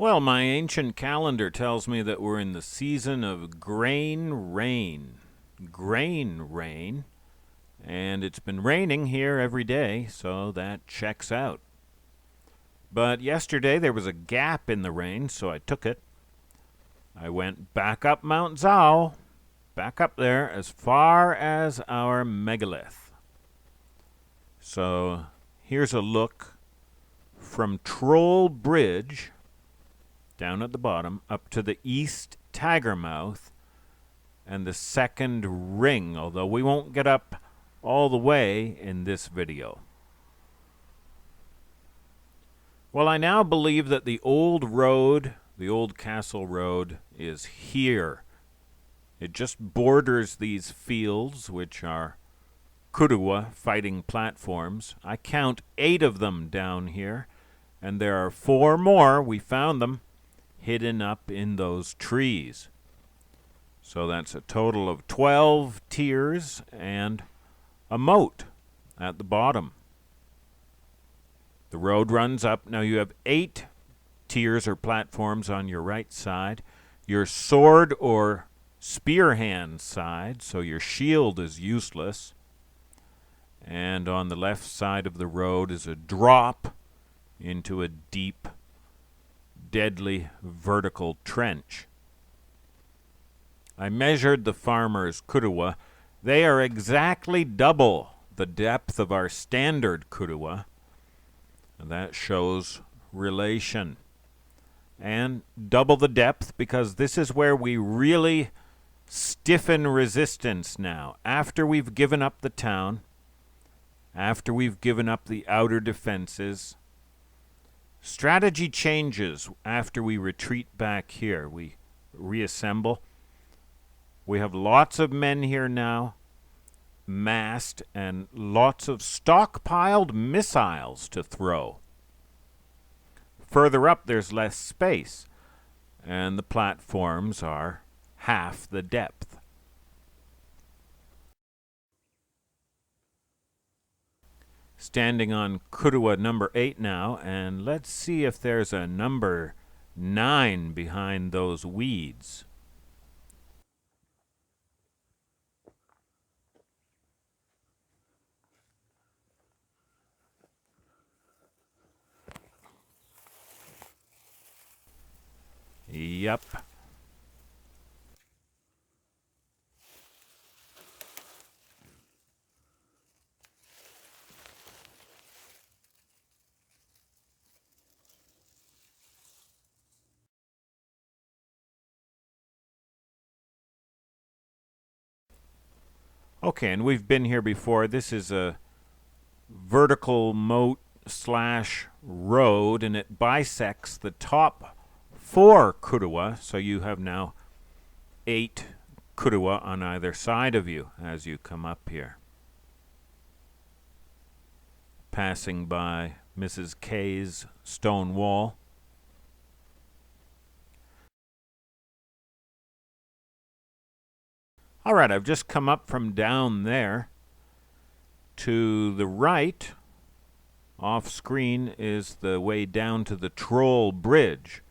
Well, my ancient calendar tells me that we're in the season of grain rain. Grain rain. And it's been raining here every day, so that checks out. But yesterday there was a gap in the rain, so I took it. I went back up Mount Zao, back up there as far as our megalith. So here's a look from Troll Bridge, down at the bottom, up to the east Taggermouth and the second ring, although we won't get up all the way in this video. Well, I now believe that the old road, the old castle road, is here. It just borders these fields, which are Kuruwa fighting platforms. I count 8 of them down here, and there are 4 more. We found them hidden up in those trees. So that's a total of 12 tiers and a moat at the bottom. The road runs up. Now you have 8 tiers or platforms on your right side. Your sword or spear hand side, so your shield is useless. And on the left side of the road is a drop into a deep, deadly vertical trench. I measured the farmers' Kuruwa. They are exactly double the depth of our standard Kuruwa. And that shows relation. And double the depth because this is where we really stiffen resistance now. After we've given up the town, after we've given up the outer defenses, strategy changes after we retreat back here. We reassemble. We have lots of men here now, massed, and lots of stockpiled missiles to throw. Further up, there's less space, and the platforms are half the depth. Standing on Kuruwa number 8 now, and let's see if there's a number 9 behind those weeds. Yep. Okay, and we've been here before. This is a vertical moat slash road, and it bisects the top 4 Kuruwa, so you have now 8 Kuruwa on either side of you as you come up here. Passing by Mrs. K's stone wall. All right, I've just come up from down there. To the right, off screen, is the way down to the Troll Bridge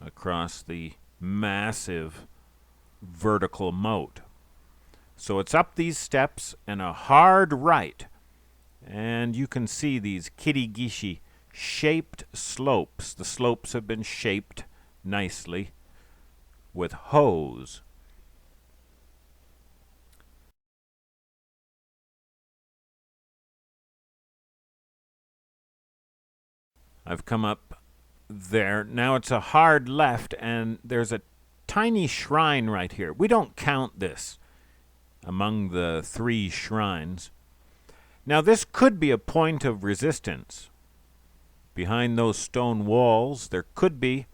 across the massive vertical moat. So it's up these steps and a hard right. And you can see these kirigishi shaped slopes. The slopes have been shaped nicely with hoes. I've come up there. Now it's a hard left, and there's a tiny shrine right here. We don't count this among the 3 shrines. Now this could be a point of resistance. Behind those stone walls, there could be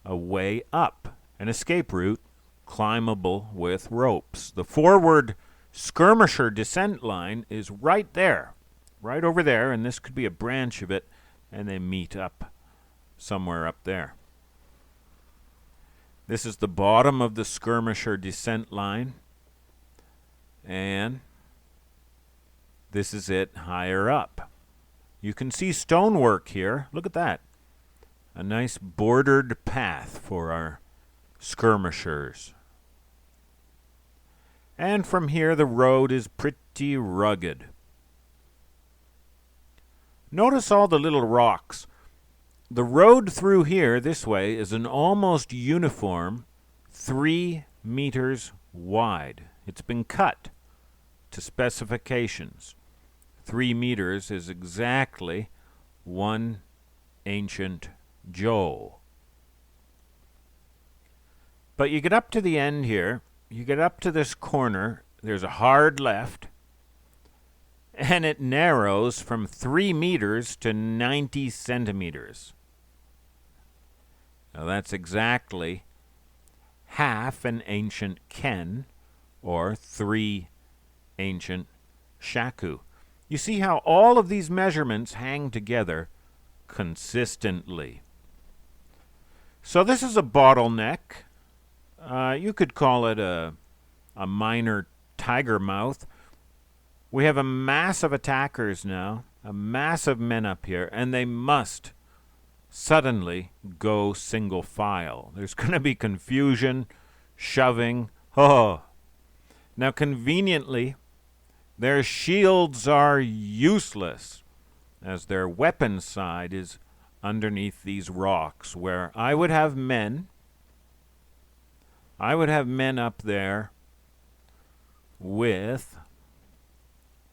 a way up, an escape route, climbable with ropes. The forward skirmisher descent line is right there, right over there, and this could be a branch of it, and they meet up somewhere up there. This is the bottom of the skirmisher descent line, and this is it higher up. You can see stonework here. Look at that. A nice bordered path for our skirmishers. And from here the road is pretty rugged. Notice all the little rocks. The road through here, this way, is an almost uniform 3 meters wide. It's been cut to specifications. 3 meters is exactly 1 ancient jo. But you get up to the end here, you get up to this corner, there's a hard left, and it narrows from 3 meters to 90 centimeters. Now that's exactly half an ancient ken, or 3 ancient shaku. You see how all of these measurements hang together consistently. So this is a bottleneck. You could call it a minor tiger mouth. We have a mass of attackers now, a mass of men up here, and they must suddenly go single file. There's going to be confusion, shoving. Oh. Now, conveniently, their shields are useless, as their weapon side is underneath these rocks, where I would have men up there with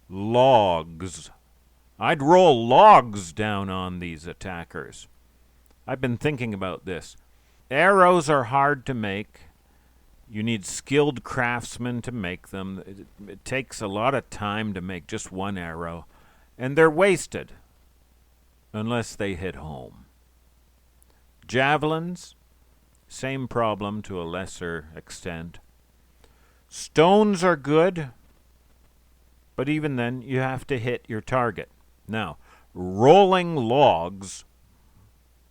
logs. I'd roll logs down on these attackers. I've been thinking about this. Arrows are hard to make. You need skilled craftsmen to make them. It takes a lot of time to make just one arrow, and they're wasted unless they hit home. Javelins, same problem to a lesser extent. Stones are good, but even then you have to hit your target. Now, rolling logs,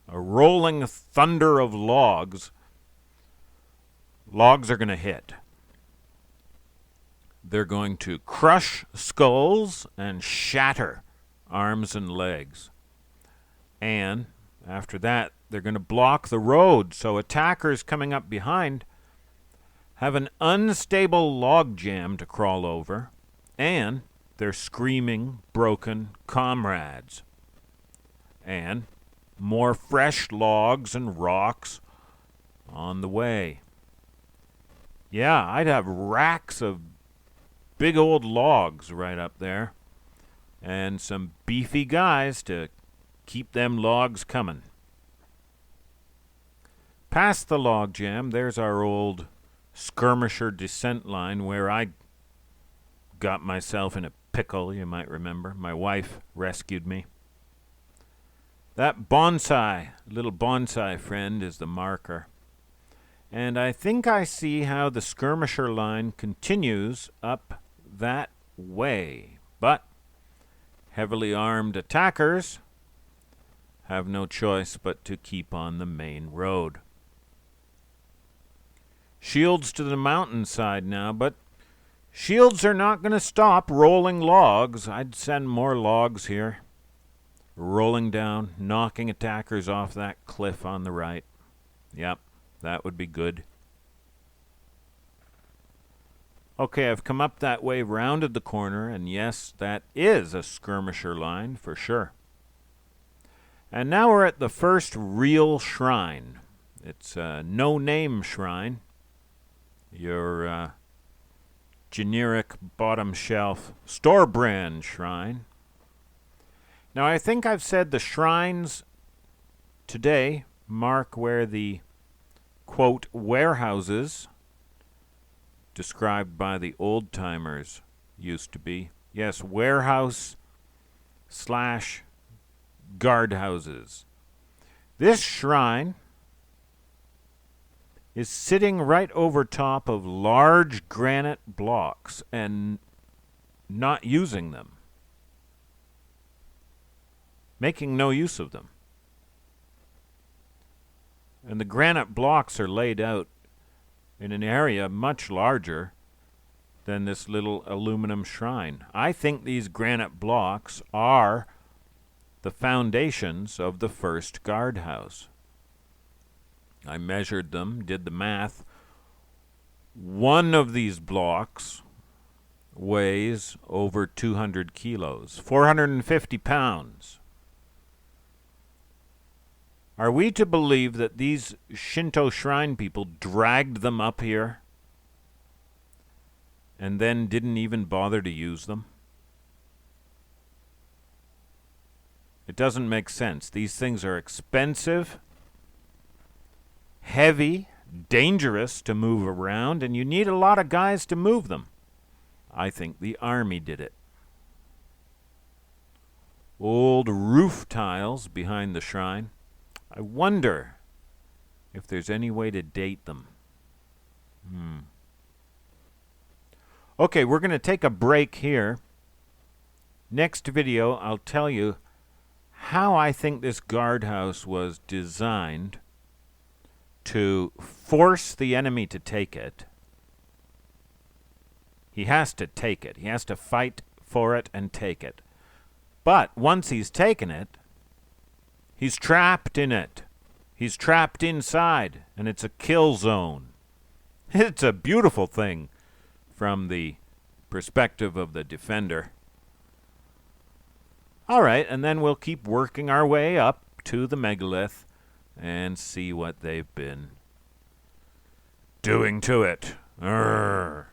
a rolling thunder of logs are going to hit. They're going to crush skulls and shatter arms and legs. And after that, they're going to block the road, so attackers coming up behind have an unstable log jam to crawl over, and they're screaming, broken comrades. And more fresh logs and rocks on the way. Yeah, I'd have racks of big old logs right up there, and some beefy guys to keep them logs coming. Past the log jam, there's our old skirmisher descent line where I got myself in a pickle, you might remember. My wife rescued me. That bonsai, little bonsai friend, is the marker. And I think I see how the skirmisher line continues up that way. But heavily armed attackers have no choice but to keep on the main road. Shields to the mountainside now, but shields are not going to stop rolling logs. I'd send more logs here, rolling down, knocking attackers off that cliff on the right. Yep, that would be good. Okay, I've come up that way, rounded the corner, and yes, that is a skirmisher line for sure. And now we're at the first real shrine. It's a no-name shrine. Your generic bottom-shelf store-brand shrine. Now, I think I've said the shrines today mark where the, quote, warehouses described by the old-timers used to be. Yes, warehouse / guardhouses. This shrine is sitting right over top of large granite blocks and not using them, making no use of them. And the granite blocks are laid out in an area much larger than this little aluminum shrine. I think these granite blocks are the foundations of the first guardhouse. I measured them, did the math. One of these blocks weighs over 200 kilos, 450 pounds. Are we to believe that these Shinto shrine people dragged them up here and then didn't even bother to use them? It doesn't make sense. These things are expensive, heavy, dangerous to move around, and you need a lot of guys to move them. I think the army did it. Old roof tiles behind the shrine. I wonder if there's any way to date them. Okay, we're going to take a break here. Next video, I'll tell you how I think this guardhouse was designed to force the enemy to take it. He has to take it. He has to fight for it and take it. But once he's taken it, he's trapped in it. He's trapped inside, and it's a kill zone. It's a beautiful thing from the perspective of the defender. All right, and then we'll keep working our way up to the megalith and see what they've been doing to it. Urgh.